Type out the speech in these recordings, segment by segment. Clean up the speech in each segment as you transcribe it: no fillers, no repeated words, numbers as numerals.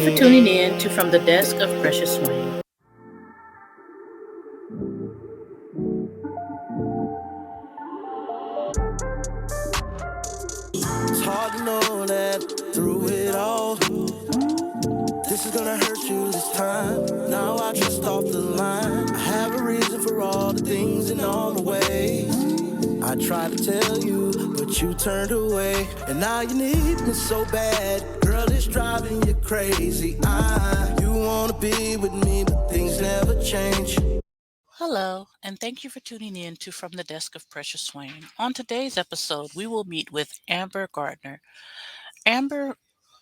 for tuning in to From the Desk of Precious Swain. It's hard to know that through it all, this is gonna hurt you this time. Now I just off the line. I have a reason for all the things and all the ways I tried to tell you, but you turned away. And now you need me so bad. Girl, it's driving you crazy. You wanna be with me, but things never change. Hello, and thank you for tuning in to From the Desk of Precious Swain. On today's episode, we will meet with Amber Gardner. Amber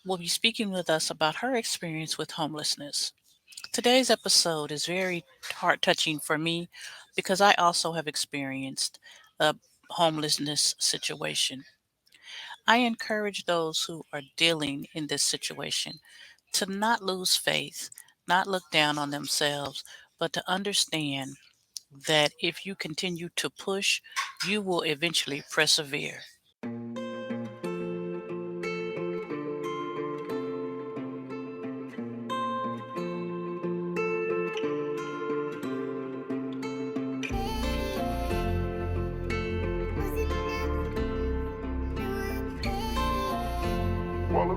will be speaking with us about her experience with homelessness. Today's episode is very heart touching for me because I also have experienced a homelessness situation. I encourage those who are dealing in this situation to not lose faith, not look down on themselves, but to understand that if you continue to push, you will eventually persevere.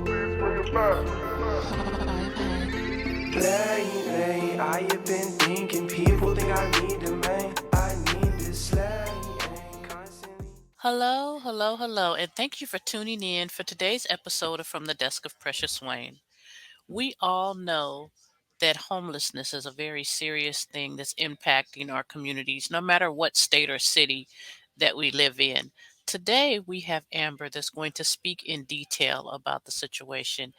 Please bring it back. Lately, I have been thinking people think I need a man. I need this constantly. Hello, and thank you for tuning in for today's episode of From the Desk of Precious Swain. We all know that homelessness is a very serious thing that's impacting our communities, no matter what state or city that we live in. Today, we have Amber that's going to speak in detail about the situation.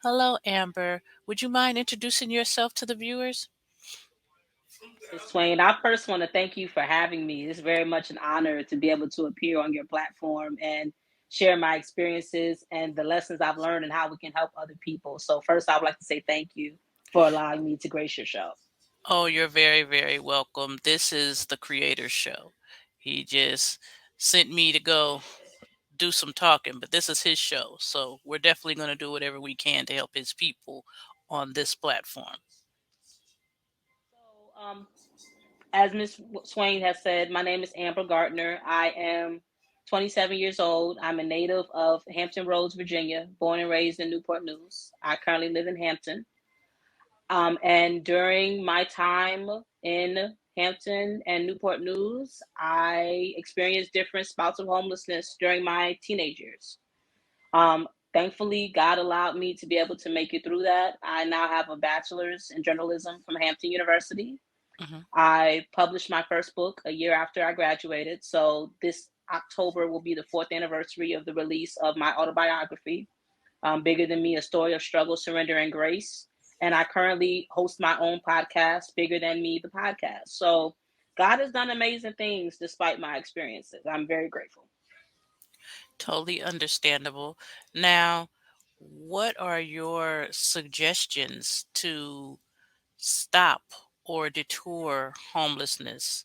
Hello, Amber. Would you mind introducing yourself to the viewers? Swain, I first want to thank you for having me. It's very much an honor to be able to appear on your platform and share my experiences and the lessons I've learned and how we can help other people. So, first, I would like to say thank you for allowing me to grace your show. Oh, you're very, very welcome. This is the creator's show. He just sent me to go do some talking, but this is his show. So we're definitely going to do whatever we can to help his people on this platform. So, as Ms. Swain has said, my name is Amber Gardner. I am 27 years old. I'm a native of Hampton Roads, Virginia, born and raised in Newport News. I currently live in Hampton. And during my time in Hampton and Newport News, I experienced different spouts of homelessness during my teenage years. Thankfully, God allowed me to be able to make it through that. I now have a bachelor's in journalism from Hampton University. Hmm. I published my first book a year after I graduated. So this October will be the fourth anniversary of the release of my autobiography, Bigger Than Me, A Story of Struggle, Surrender, and Grace. And I currently host my own podcast, Bigger Than Me, the podcast. So God has done amazing things despite my experiences. I'm very grateful. Totally understandable. Now, what are your suggestions to stop or detour homelessness?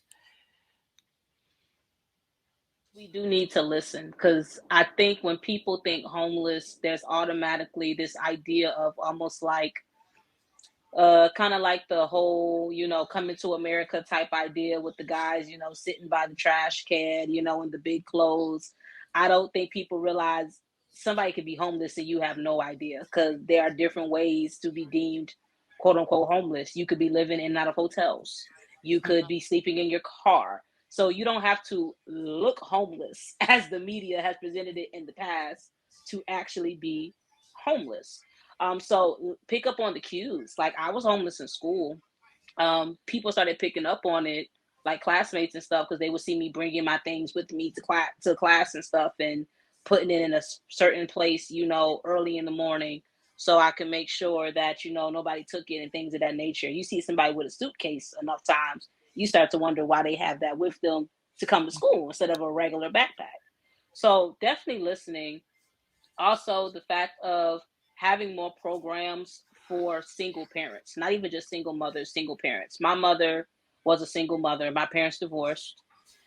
We do need to listen because I think when people think homeless, there's automatically this idea of almost like kind of like the whole, coming to America type idea with the guys, sitting by the trash can, in the big clothes. I don't think people realize somebody could be homeless and you have no idea because there are different ways to be deemed quote unquote homeless. You could be living in and out of hotels, you could Mhm. be sleeping in your car. So you don't have to look homeless as the media has presented it in the past to actually be homeless. So pick up on the cues. Like I was homeless in school. People started picking up on it, like classmates and stuff, because they would see me bringing my things with me to class and stuff, and putting it in a certain place, early in the morning, so I can make sure that nobody took it and things of that nature. You see somebody with a suitcase enough times, you start to wonder why they have that with them to come to school instead of a regular backpack. So definitely listening. Also, the fact of having more programs for single parents, not even just single mothers, single parents. My mother was a single mother. My parents divorced.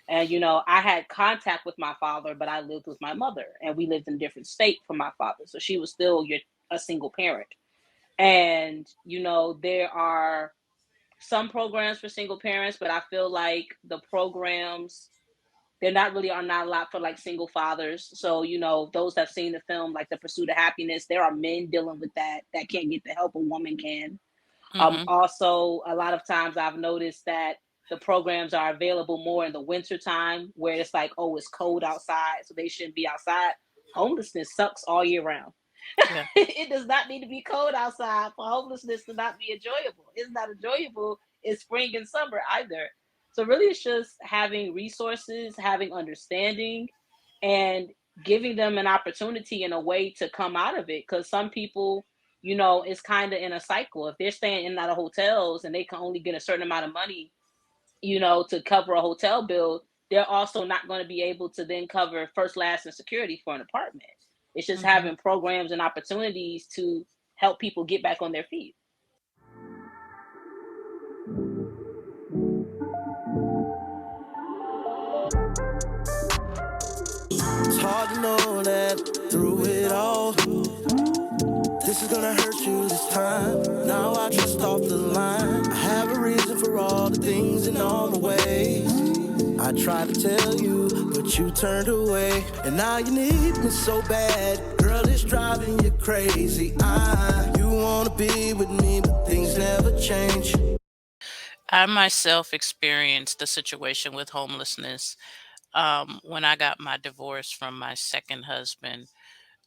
And, I had contact with my father, but I lived with my mother and we lived in a different state from my father. So she was still a single parent. And, there are some programs for single parents, but I feel like the programs, they're not really are not a lot for like single fathers. So, those that have seen the film, like The Pursuit of Happiness, there are men dealing with that can't get the help a woman can. Mhm. Also, a lot of times I've noticed that the programs are available more in the winter time where it's like, oh, it's cold outside, so they shouldn't be outside. Homelessness sucks all year round. Yeah. It does not need to be cold outside for homelessness to not be enjoyable. It's not enjoyable in spring and summer either. So really it's just having resources, having understanding, and giving them an opportunity and a way to come out of it. Because some people, it's kind of in a cycle. If they're staying in and out of hotels and they can only get a certain amount of money, to cover a hotel bill, they're also not going to be able to then cover first, last, and security for an apartment. It's just Mhm. having programs and opportunities to help people get back on their feet. It's hard to know that through it all, this is gonna hurt you this time. Now I just off the line. I have a reason for all the things and all my ways. I tried to tell you, but you turned away. And now you need me so bad. Girl, it's driving you crazy. You wanna be with me, but things never change. I myself experienced the situation with homelessness when I got my divorce from my second husband.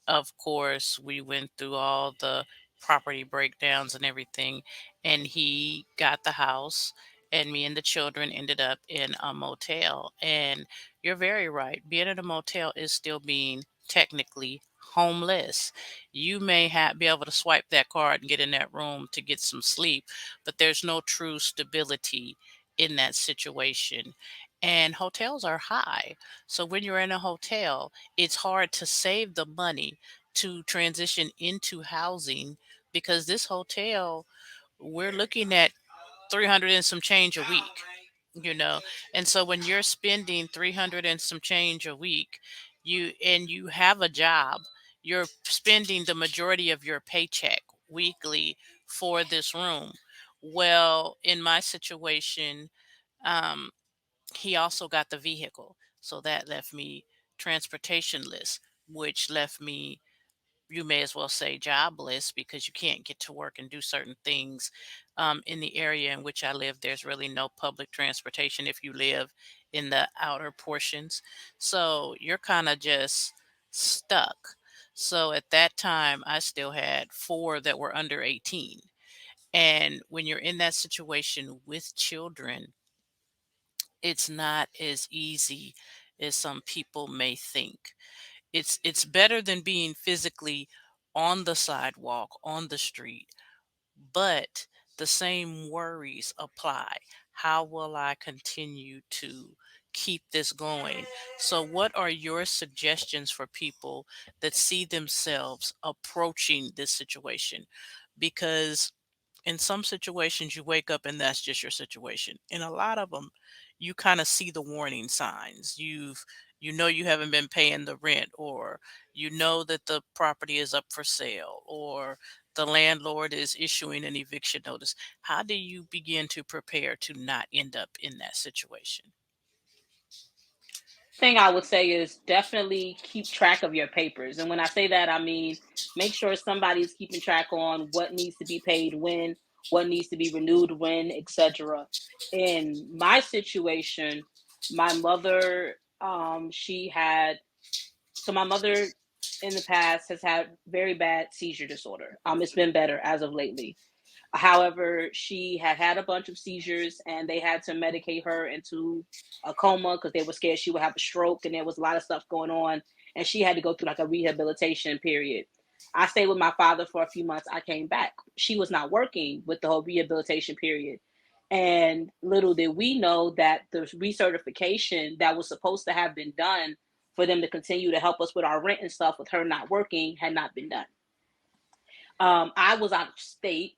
Of course, we went through all the property breakdowns and everything, and he got the house, and me and the children ended up in a motel. And you're very right. Being in a motel is still being technically homeless. You may be able to swipe that card and get in that room to get some sleep, but there's no true stability in that situation. And hotels are high. So when you're in a hotel, it's hard to save the money to transition into housing because this hotel, we're looking at 300 and some change a week, you know. And so when you're spending 300 and some change a week, you have a job, you're spending the majority of your paycheck weekly for this room. Well, in my situation, um, he also got the vehicle. So that left me transportationless, which left me, you may as well say, jobless because you can't get to work and do certain things. In the area in which I live, there's really no public transportation if you live in the outer portions. So you're kind of just stuck. So at that time, I still had four that were under 18. And when you're in that situation with children, it's not as easy as some people may think. It's better than being physically on the sidewalk, on the street, but the same worries apply. How will I continue to keep this going? So what are your suggestions for people that see themselves approaching this situation? Because in some situations you wake up and that's just your situation. In a lot of them, you kind of see the warning signs. You know you haven't been paying the rent, or you know that the property is up for sale, or the landlord is issuing an eviction notice. How do you begin to prepare to not end up in that situation? Thing I would say is definitely keep track of your papers. And when I say that, I mean make sure somebody's keeping track on what needs to be paid when, what needs to be renewed when, etc. In my situation, my mother, she had so my mother in the past has had very bad seizure disorder. It's been better as of lately. However, she had had a bunch of seizures and they had to medicate her into a coma because they were scared she would have a stroke, and there was a lot of stuff going on. And she had to go through like a rehabilitation period. I stayed with my father for a few months. I came back. She was not working with the whole rehabilitation period. And little did we know that the recertification that was supposed to have been done for them to continue to help us with our rent and stuff with her not working had not been done. I was out of state,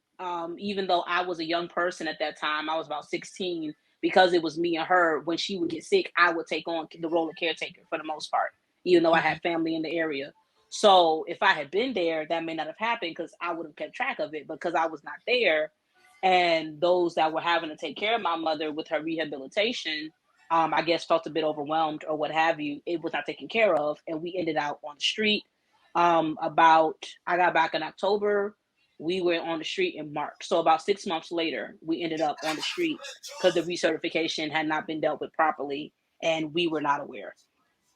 even though I was a young person at that time. I was about 16. Because it was me and her, when she would get sick, I would take on the role of caretaker for the most part, even though I Hmm. had family in the area. So if I had been there, that may not have happened because I would have kept track of it. Because I was not there, and those that were having to take care of my mother with her rehabilitation, I guess felt a bit overwhelmed or what have you. It was not taken care of, and we ended out on the street. About I got back in October. We were on the street in March. So about 6 months later, we ended up on the street because the recertification had not been dealt with properly, and we were not aware.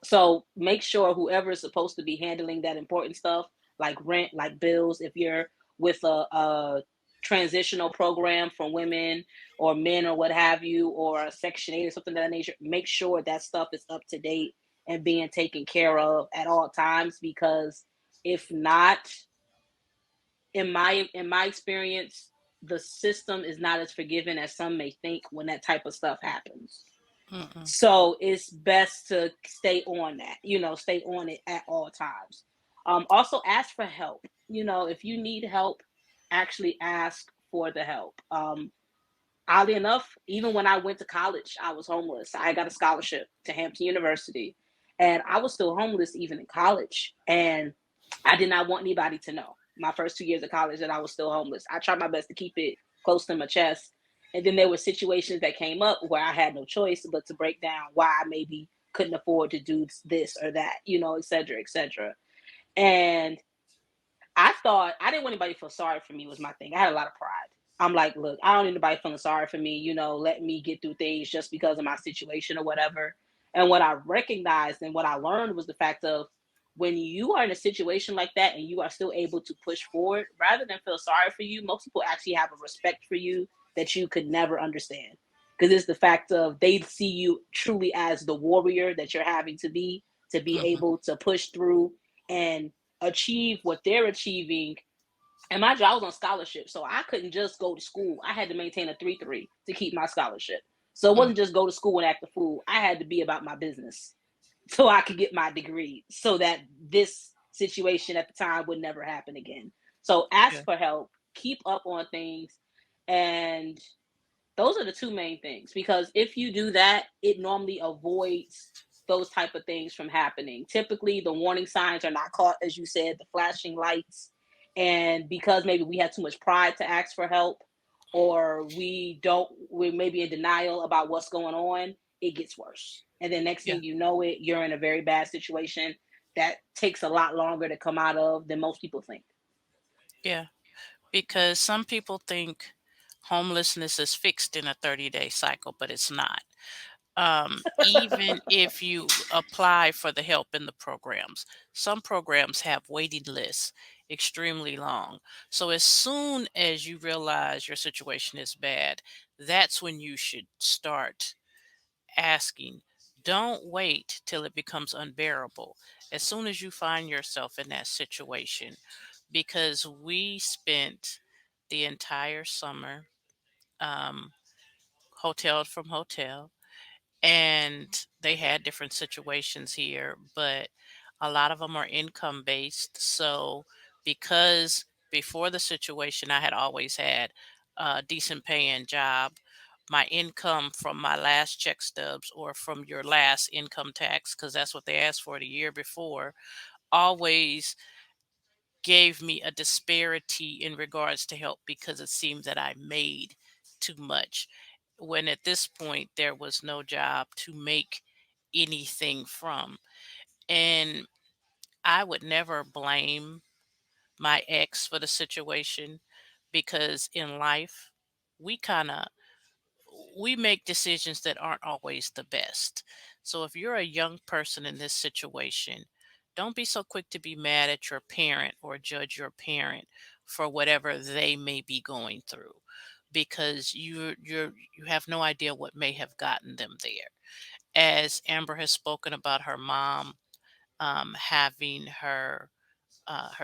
So make sure whoever is supposed to be handling that important stuff, like rent, like bills, if you're with a transitional program for women or men or what have you, or a Section 8 or something of that nature, make sure that stuff is up to date and being taken care of at all times. Because if not, in my experience, the system is not as forgiving as some may think when that type of stuff happens. Mm-mm. So it's best to stay on that, stay on it at all times. Also, ask for help. If you need help, actually ask for the help. Oddly enough, even when I went to college, I was homeless. I got a scholarship to Hampton University, and I was still homeless even in college. And I did not want anybody to know my first 2 years of college that I was still homeless. I tried my best to keep it close to my chest. And then there were situations that came up where I had no choice but to break down why I maybe couldn't afford to do this or that, et cetera, et cetera. And I thought I didn't want anybody to feel sorry for me was my thing. I had a lot of pride. I'm like, look, I don't need anybody feeling sorry for me, let me get through things just because of my situation or whatever. And what I recognized and what I learned was the fact of when you are in a situation like that and you are still able to push forward, rather than feel sorry for you, most people actually have a respect for you that you could never understand. Because it's the fact of they see you truly as the warrior that you're having to be Mm-hmm. able to push through and achieve what they're achieving. And my job was on scholarship, so I couldn't just go to school. I had to maintain a 3.3 to keep my scholarship. So it Mm. wasn't just go to school and act a fool. I had to be about my business so I could get my degree so that this situation at the time would never happen again. So Yeah. ask for help, keep up on things, and those are the two main things, because if you do that, it normally avoids those type of things from happening. Typically the warning signs are not caught, as you said, the flashing lights. And because maybe we had too much pride to ask for help, or we're maybe in denial about what's going on, it gets worse. And then next Yeah. thing you know it, you're in a very bad situation that takes a lot longer to come out of than most people think. Yeah. Because some people think homelessness is fixed in a 30-day cycle, but it's not. Even if you apply for the help in the programs, some programs have waiting lists extremely long. So as soon as you realize your situation is bad, that's when you should start asking. Don't wait till it becomes unbearable. As soon as you find yourself in that situation, because we spent the entire summer um, hotel from hotel, and they had different situations here, but a lot of them are income based. So, because before the situation, I had always had a decent paying job. My income from my last check stubs or from your last income tax, because that's what they asked for the year before, always gave me a disparity in regards to help because it seemed that I made too much. When at this point, there was no job to make anything from. And I would never blame my ex for the situation because in life, we kind of we make decisions that aren't always the best. So if you're a young person in this situation, don't be so quick to be mad at your parent or judge your parent for whatever they may be going through because you have no idea what may have gotten them there. As Amber has spoken about her mom having her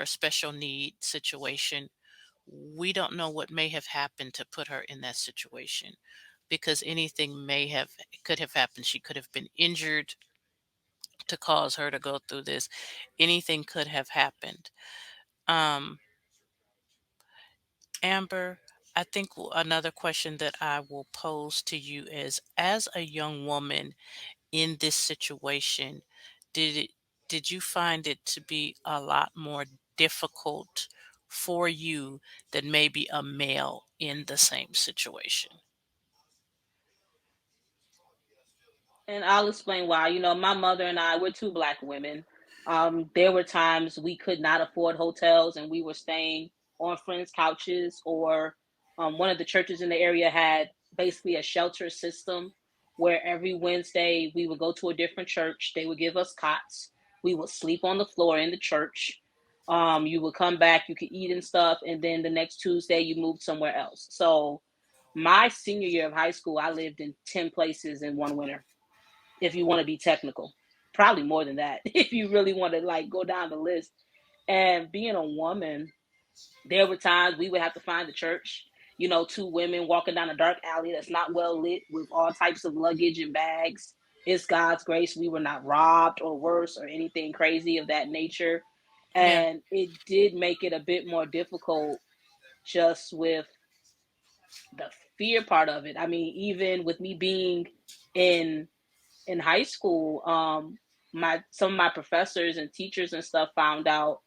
special need situation, we don't know what may have happened to put her in that situation because anything may have could have happened. She could have been injured to cause her to go through this. Anything could have happened. Um, Amber, I think another question that I will pose to you is as a young woman in this situation, did it? did you find it to be a lot more difficult for you than maybe a male in the same situation? And I'll explain why. My mother and I, we're two black women. There were times we could not afford hotels and we were staying on friends' couches, or one of the churches in the area had basically a shelter system where every Wednesday we would go to a different church. They would give us cots. We would sleep on the floor in the church. You would come back, you could eat and stuff, and then the next Tuesday you moved somewhere else. So my senior year of high school, I lived in 10 places in one winter, if you want to be technical. Probably more than that if you really want to like go down the list. And being a woman, there were times we would have to find the church, two women walking down a dark alley that's not well lit with all types of luggage and bags. It's God's grace we were not robbed or worse or anything crazy of that nature. Yeah. And it did make it a bit more difficult just with the fear part of it. I mean, even with me being in high school, my some of my professors and teachers and stuff found out,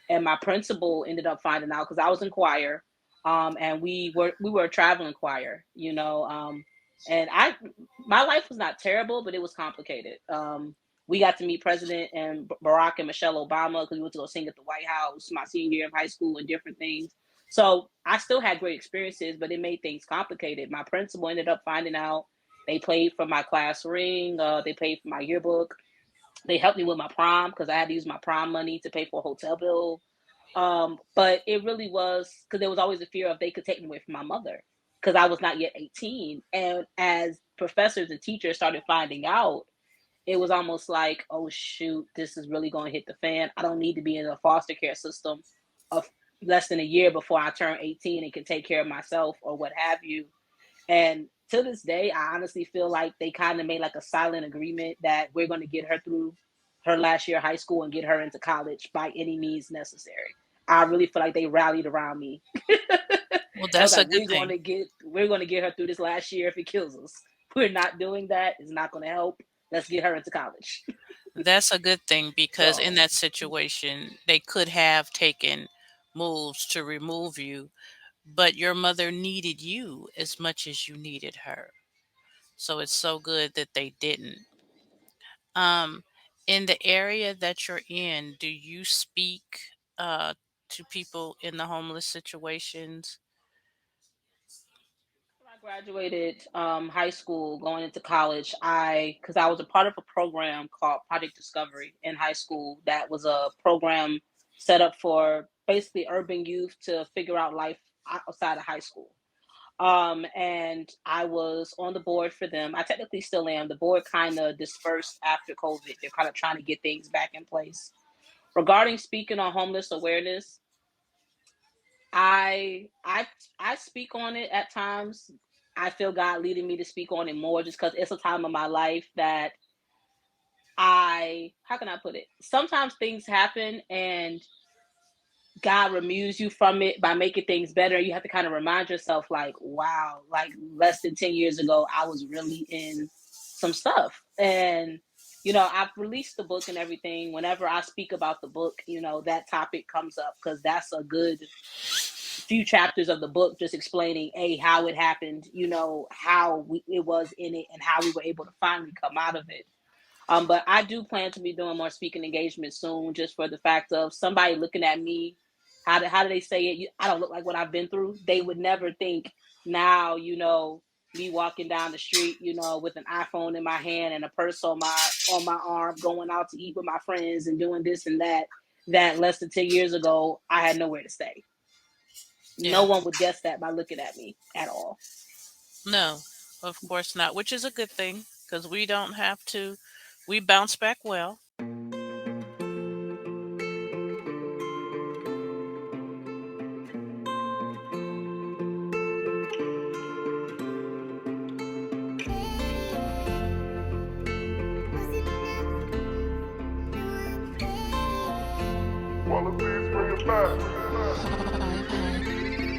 and my principal ended up finding out because I was in choir, and we were a traveling choir, and my life was not terrible, but it was complicated. We got to meet President and Barack and Michelle Obama because we went to go sing at the White House my senior year of high school and different things. So I still had great experiences, but it made things complicated. My principal ended up finding out. They paid for my class ring. They paid for my yearbook. They helped me with my prom because I had to use my prom money to pay for a hotel bill. But it really was because there was always a fear of they could take me away from my mother because I was not yet 18. And as professors and teachers started finding out, it was almost like, oh shoot, this is really going to hit the fan. I don't need to be in a foster care system of less than a year before I turn 18 and can take care of myself or what have you. And to this day, I honestly feel like they kind of made like a silent agreement that we're going to get her through her last year of high school and get her into college by any means necessary. I really feel like they rallied around me. Well, I was that's a like, good thing. we're going to get her through this last year if it kills us. We're not doing that. It's not going to help. Let's get her into college. That's a good thing because in So that situation, they could have taken moves to remove you, but your mother needed you as much as you needed her. So it's so good that they didn't. Um, in the area that you're in, do you speak uh, to people in the homeless situations? I graduated high school, going into college, because I was a part of a program called Project Discovery in high school. That was a program set up for basically urban youth to figure out life outside of high school. And I was on the board for them. I technically still am. The board kind of dispersed after COVID. They're kind of trying to get things back in place. Regarding speaking on homeless awareness, I I I speak on it at times. I feel God leading me to speak on it more just because it's a time of my life that how can I put it? Sometimes things happen and God removes you from it by making things better. You have to kind of remind yourself, like, wow, like less than 10 years ago, I was really in some stuff. And, I've released the book and everything. Whenever I speak about the book, that topic comes up because that's a good few chapters of the book just explaining how it happened, how it was in it and how we were able to finally come out of it. But I do plan to be doing more speaking engagements soon, just for the fact of somebody looking at me. How do they say it? I don't look like what I've been through. They would never think now, me walking down the street, with an iPhone in my hand and a purse on my arm, going out to eat with my friends and doing this and that. That less than 10 years ago, I had nowhere to stay. No Yeah. one would guess that by looking at me at all. No, of course not, which is a good thing because we don't have to. We bounce back well. Well, please bring it back.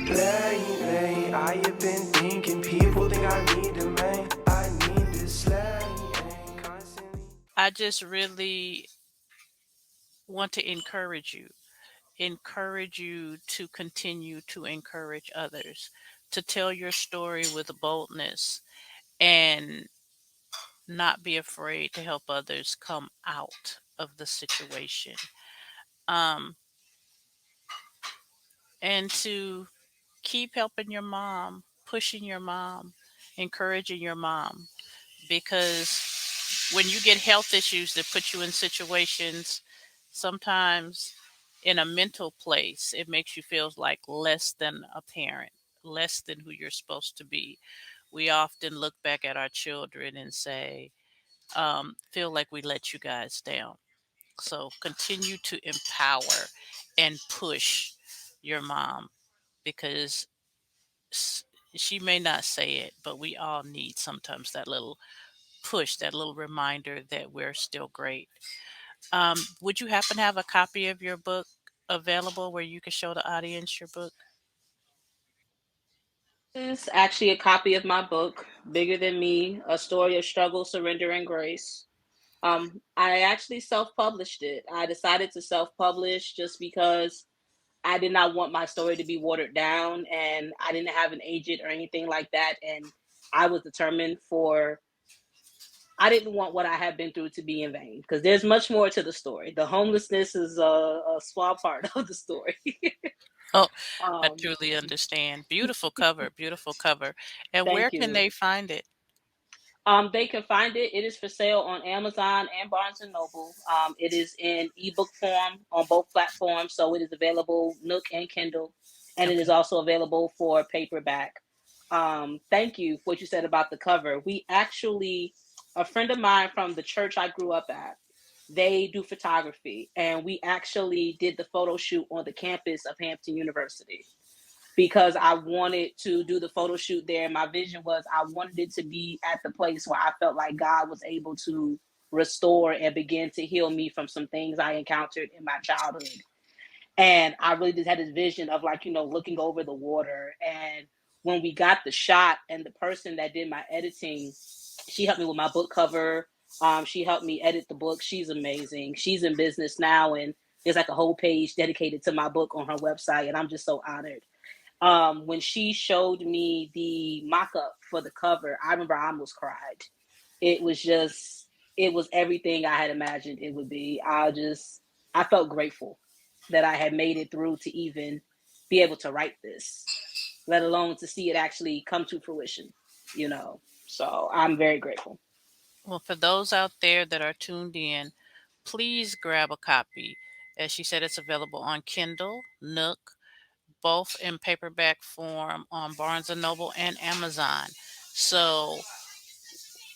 Lately, I have been thinking people think I need a man. I need this constantly. I just really want to encourage you to continue to encourage others, to tell your story with boldness and not be afraid to help others come out of the situation. Um, and to keep helping your mom, pushing your mom, encouraging your mom, because when you get health issues that put you in situations, sometimes in a mental place, it makes you feel like less than a parent, less than who you're supposed to be. We often look back at our children and say, feel like we let you guys down. So continue to empower and push your mom because s- she may not say it, but we all need sometimes that little push, that little reminder that we're still great. Would you happen to have a copy of your book available where you could show the audience your book? This is actually a copy of my book, Bigger Than Me, A Story of Struggle, Surrender, and Grace. I actually self-published it. I decided to self-publish just because I did not want my story to be watered down, and I didn't have an agent or anything like that. And I was determined for, I didn't want what I had been through to be in vain because there's much more to the story. The homelessness is a small part of the story. Oh, I um, truly understand. Beautiful cover, beautiful cover. And where Thank can you. they find it? They can find it. It is for sale on Amazon and Barnes and Noble. It is in ebook form on both platforms, so it is available Nook and Kindle, and it is Okay. also available for paperback. Thank you for what you said about the cover. We actually, a friend of mine from the church I grew up at, they do photography, and we actually did the photo shoot on the campus of Hampton University because I wanted to do the photo shoot there. My vision was I wanted it to be at the place where I felt like God was able to restore and begin to heal me from some things I encountered in my childhood. And I really just had this vision of, like, looking over the water. And when we got the shot, and the person that did my editing, she helped me with my book cover. She helped me edit the book. She's amazing. She's in business now, and there's like a whole page dedicated to my book on her website. And I'm just so honored. When she showed me the mock-up for the cover, I remember I almost cried. It was just, it was everything I had imagined it would be. I felt grateful that I had made it through to even be able to write this, let alone to see it actually come to fruition. So I'm very grateful. Well, for those out there that are tuned in, please grab a copy. As she said, it's available on Kindle, Nook, both in paperback form on Barnes and Noble and Amazon. So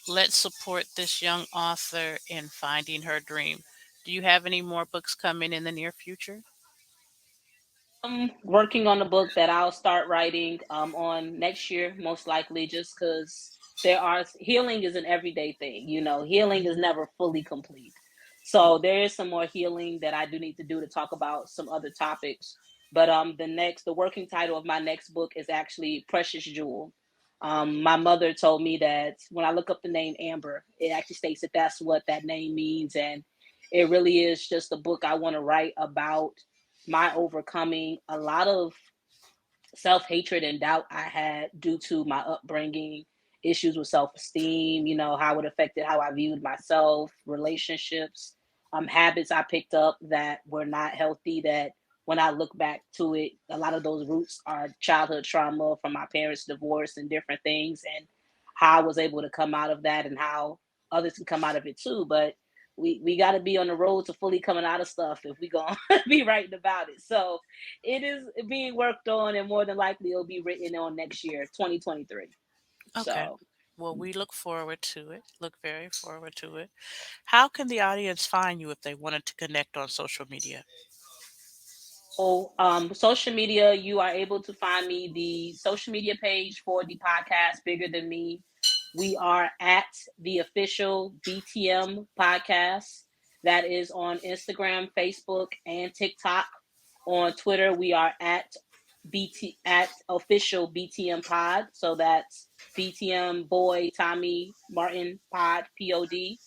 let's support this young author in finding her dream. Do you have any more books coming in the near future? I'm working on a book that I'll start writing on next year, most likely, just because healing is an everyday thing. Healing is never fully complete. So there is some more healing that I do need to do to talk about some other topics. But the working title of my next book is actually Precious Jewel. My mother told me that when I look up the name Amber, it actually states that that's what that name means, and it really is just a book I want to write about my overcoming a lot of self hatred and doubt I had due to my upbringing, issues with self esteem, how it affected how I viewed myself, relationships, habits I picked up that were not healthy. That when I look back to it, a lot of those roots are childhood trauma from my parents' divorce and different things, and how I was able to come out of that and how others can come out of it too. But we got to be on the road to fully coming out of stuff if we gonna be writing about it. So it is being worked on, and more than likely it'll be written on next year, 2023. Okay. So, Well, we look forward to it. Look very forward to it. How can the audience find you if they wanted to connect on social media? social media, you are able to find me the social media page for the podcast Bigger Than Me. We are at the official BTM podcast. That is on Instagram, Facebook, and TikTok. On Twitter, we are at official BTM pod. So that's BTM boy Tommy Martin pod, POD.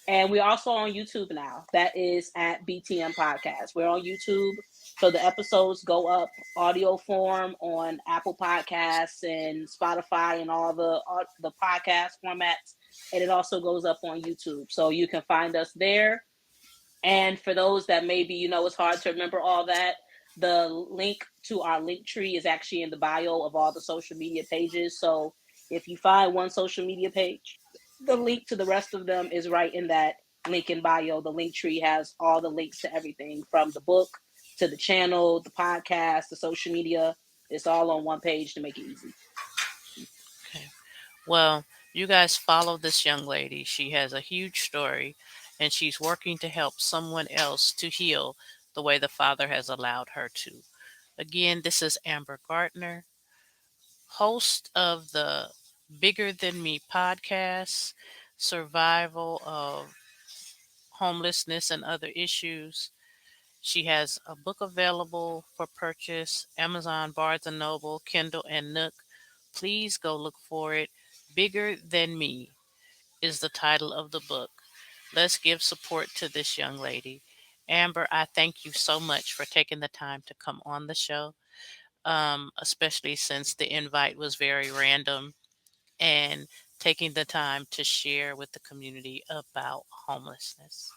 And we're also on YouTube now. That is at BTM Podcast. We're on YouTube. So the episodes go up audio form on Apple Podcasts and Spotify and all the podcast formats. And it also goes up on YouTube. So you can find us there. And for those that maybe, it's hard to remember all that, the link to our link tree is actually in the bio of all the social media pages. So if you find one social media page, the link to the rest of them is right in that link in bio. The link tree has all the links to everything from the book to the channel, the podcast, the social media. It's all on one page to make it easy. Okay. Well, you guys follow this young lady. She has a huge story, and she's working to help someone else to heal the way the Father has allowed her to. Again, this is Amber Gardner, host of the Bigger Than Me podcast, survival of homelessness and other issues. She has a book available for purchase, Amazon, Barnes and Noble, Kindle, and Nook. Please go look for it. Bigger Than Me is the title of the book. Let's give support to this young lady. Amber, I thank you so much for taking the time to come on the show, especially since the invite was very random, and taking the time to share with the community about homelessness.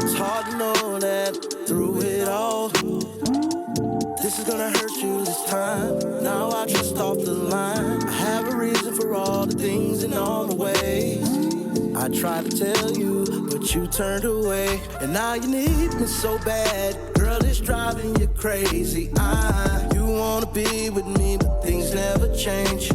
It's hard to know that through it all, this is gonna hurt you this time. Now I just off the line. I have a reason for all the things and all my ways. I tried to tell you, but you turned away. And now you need me so bad. Girl, it's driving you crazy. You wanna be with me, but things never change.